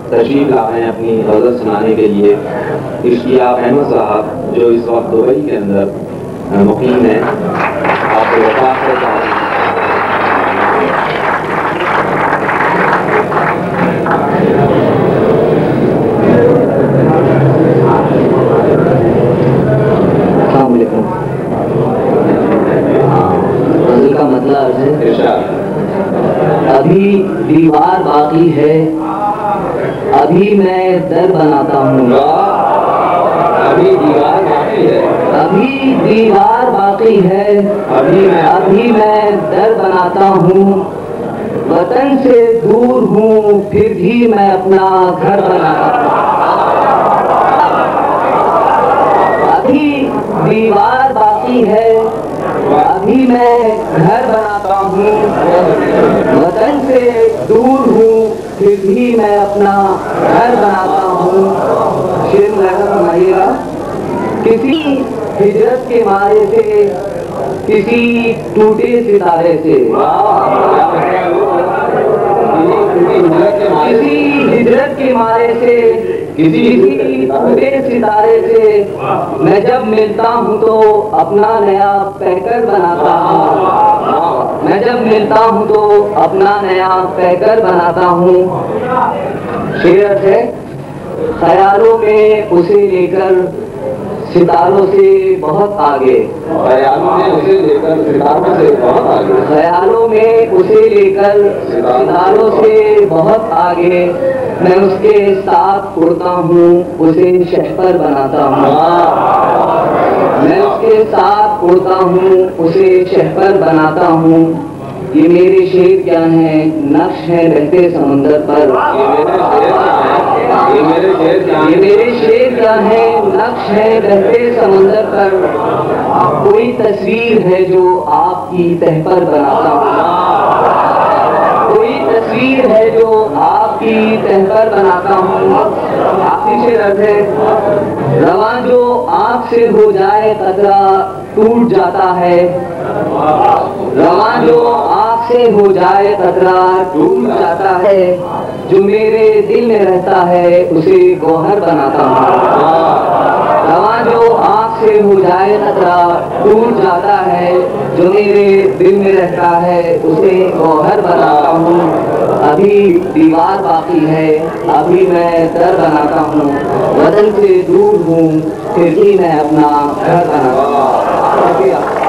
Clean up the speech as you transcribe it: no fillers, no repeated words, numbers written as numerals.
तशरीफ लाए हैं अपनी गज़ल सुनाने के लिए। इश्तियाक अहमद साहब जो इस वक्त दुबई के अंदर मुकीम हैं, आप वफात से चाहते हैं। गज़ल का मतलब है अभी दीवार बाकी है, अभी मैं दर बनाता हूँ। अभी दीवार बाकी है, अभी दीवार बाकी है, अभी मैं दर बनाता हूँ। वतन से दूर हूँ फिर भी मैं अपना घर बनाता हूँ। अभी दीवार बाकी है, अभी मैं घर बनाता हूँ। वतन से दूर हूँ फिर भी मैं अपना घर बनाता हूँ। शेर फरमाइएगा। किसी हिजरत के मारे से, किसी टूटे सितारे से, किसी हिजरत के मारे से, किसी टूटे सितारे से मैं जब मिलता हूँ तो अपना नया पैकर बनाता हूँ। मैं जब मिलता हूँ तो अपना नया पैकर बनाता हूँ। शेर है, ख्यालों में उसे लेकर सितारों से बहुत आगे, ख्यालों में उसे लेकर सितारों से बहुत आगे, ख्यालों में उसे लेकर सितारों से बहुत आगे। मैं उसके साथ उड़ता हूँ, उसे शहपर बनाता हूँ। मैं उसके साथ उड़ता हूँ, उसे शहपर बनाता हूँ। ये मेरे शेर क्या हैं, नक्श हैं बहते समंदर पर। ये मेरे शेर क्या है, नक्श है बहते समंदर पर। कोई तस्वीर है जो आपकी तह पर बनाता हूँ। कोई तस्वीर है जो आपकी तह पर बनाता हूँ। आखिरी शेर अर्ज है, रवां जो आँख से हो जाए कतरा टूट जाता है। रवां जो आँख से हो जाए कतरा टूट जाता है। जो मेरे दिल में रहता है उसे गौहर बनाता हूँ। रवां जो आँख से हो जाए कतरा टूट जाता है। जो मेरे दिल में रहता है उसे गौहर बनाता हूँ। अभी दीवार बाकी है, अभी मैं दर बनाता हूँ। वतन से दूर हूँ फिर भी मैं अपना घर बनाता हूँ।